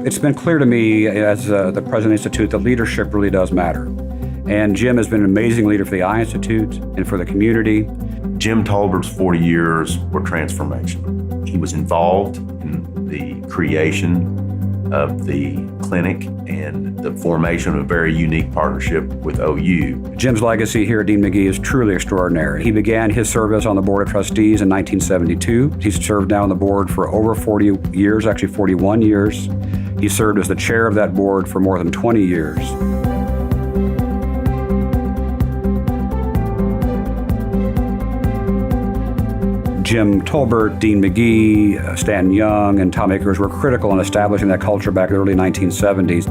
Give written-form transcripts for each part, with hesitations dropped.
It's been clear to me as the president of the Institute that leadership really does matter. And Jim has been an amazing leader for the Eye Institute and for the community. Jim Tolbert's 40 years were transformational. He was involved in the creation of the clinic and the formation of a very unique partnership with OU. Jim's legacy here at Dean McGee is truly extraordinary. He began his service on the Board of Trustees in 1972. He's served now on the board for over 40 years, actually 41 years. He served as the chair of that board for more than 20 years. Jim Tolbert, Dean McGee, Stanton Young, and Tom Akers were critical in establishing that culture back in the early 1970s.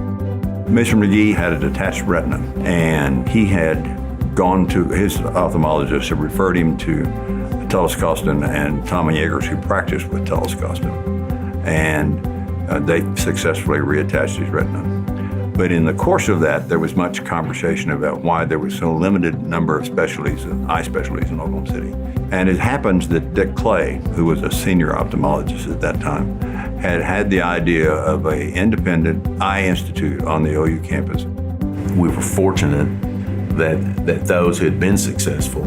Mr. McGee had a detached retina, and he had gone to his ophthalmologist, had referred him to Telescostin and Tommy Akers, who practiced with Telescostin, and they successfully reattached his retina. But in the course of that, there was much conversation about why there was so limited number of specialties, eye specialties in Oklahoma City. And it happens that Dick Clay, who was a senior ophthalmologist at that time, had the idea of an independent eye institute on the OU campus. We were fortunate that those who had been successful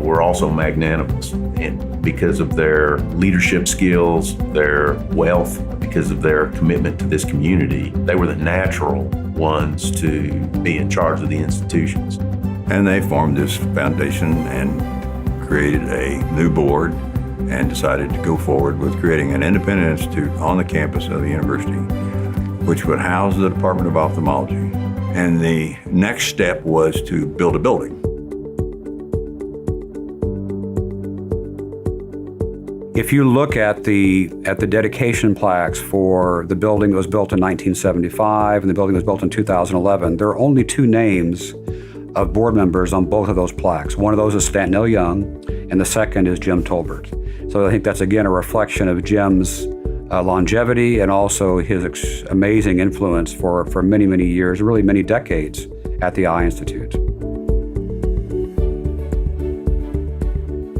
were also magnanimous. And because of their leadership skills, their wealth, because of their commitment to this community, they were the natural ones to be in charge of the institutions. And they formed this foundation and created a new board and decided to go forward with creating an independent institute on the campus of the university, which would house the Department of Ophthalmology. And the next step was to build a building. If you look at the dedication plaques for the building that was built in 1975 and the building that was built in 2011, there are only two names of board members on both of those plaques. One of those is Stanton L. Young, and the second is Jim Tolbert. So I think that's, again, a reflection of Jim's longevity and also his amazing influence for many, many years, really many decades at the Eye Institute.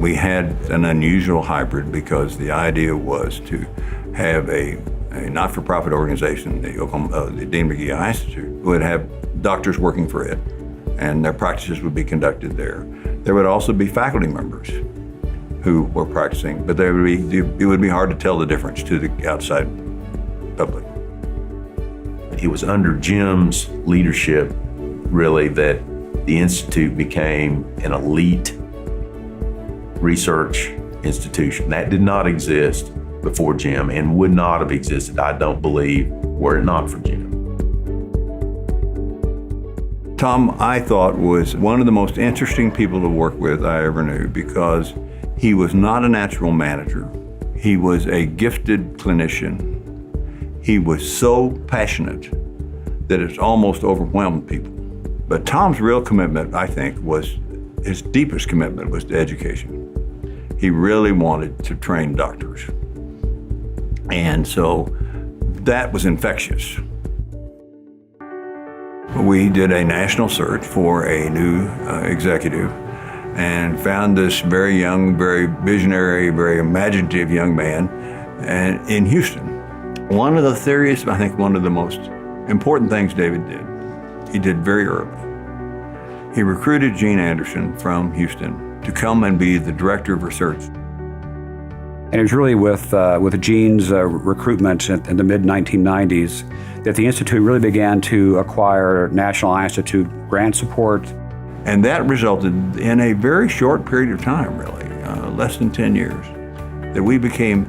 We had an unusual hybrid because the idea was to have a not-for-profit organization, the Dean McGee Eye Institute, would have doctors working for it, and their practices would be conducted there. There would also be faculty members who were practicing, but it would be hard to tell the difference to the outside public. It was under Jim's leadership, really, that the Institute became an elite research institution. That did not exist before Jim and would not have existed, I don't believe, were it not for Jim. Tom, I thought, was one of the most interesting people to work with I ever knew because he was not a natural manager. He was a gifted clinician. He was so passionate that it almost overwhelmed people. But Tom's real commitment, I think, his deepest commitment was to education. He really wanted to train doctors. And so that was infectious. We did a national search for a new executive and found this very young, very visionary, very imaginative young man in Houston. One of the theories, I think one of the most important things David did, he did very early. He recruited Gene Anderson from Houston to come and be the director of research. And it was really with Gene's recruitment in the mid-1990s that the Institute really began to acquire National Eye Institute grant support. And that resulted in a very short period of time, really, less than 10 years, that we became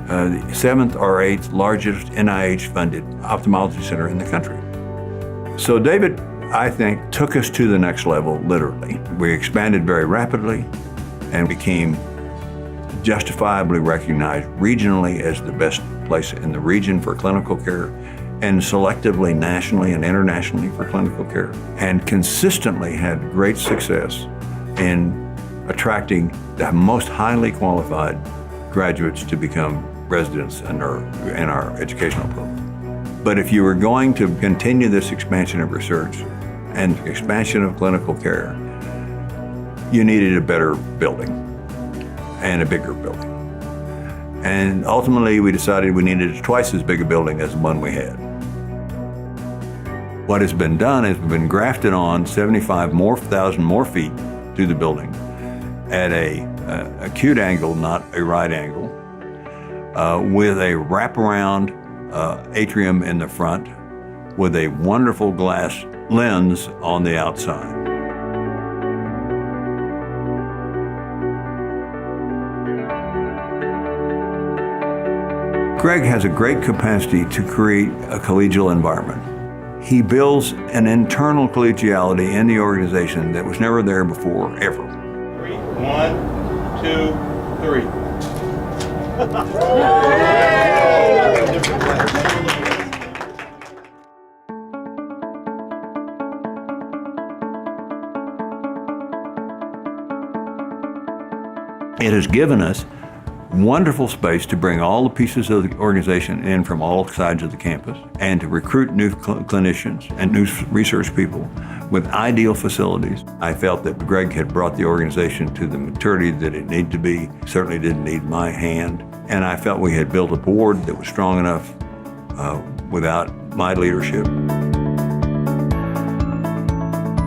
the 7th or 8th largest NIH-funded ophthalmology center in the country. So David, I think, took us to the next level, literally. We expanded very rapidly and became justifiably recognized regionally as the best place in the region for clinical care, and selectively nationally and internationally for clinical care, and consistently had great success in attracting the most highly qualified graduates to become residents in our educational program. But if you were going to continue this expansion of research and expansion of clinical care, you needed a better building and a bigger building. And ultimately, we decided we needed twice as big a building as the one we had. What has been done is been grafted on 75,000 more feet to the building at a acute angle, not a right angle, with a wraparound atrium in the front, with a wonderful glass lens on the outside. Greg has a great capacity to create a collegial environment. He builds an internal collegiality in the organization that was never there before, ever. 1, 2, 3. It has given us wonderful space to bring all the pieces of the organization in from all sides of the campus and to recruit new clinicians and new research people with ideal facilities. I felt that Greg had brought the organization to the maturity that it needed to be, certainly didn't need my hand, and I felt we had built a board that was strong enough without my leadership.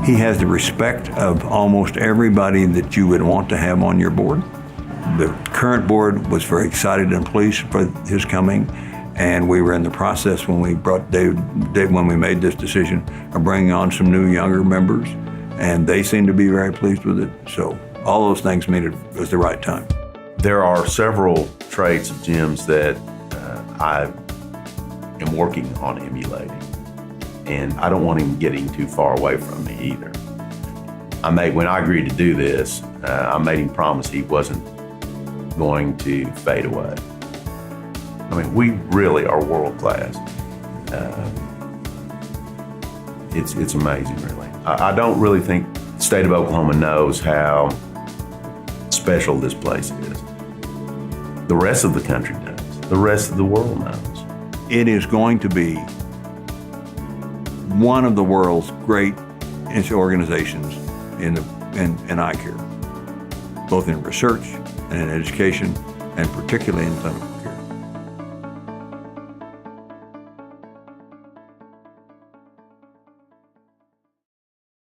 He has the respect of almost everybody that you would want to have on your board. The current board was very excited and pleased for his coming, and we were in the process when we brought when we made this decision of bringing on some new younger members, and they seemed to be very pleased with it. So all those things made it was the right time. There are several traits of Jim's that I am working on emulating, and I don't want him getting too far away from me either. When I agreed to do this, I made him promise he wasn't going to fade away. I mean, we really are world class. It's amazing, really. I don't really think the state of Oklahoma knows how special this place is. The rest of the country does. The rest of the world knows. It is going to be one of the world's great organizations in eye care, both in research and in education, and particularly in clinical.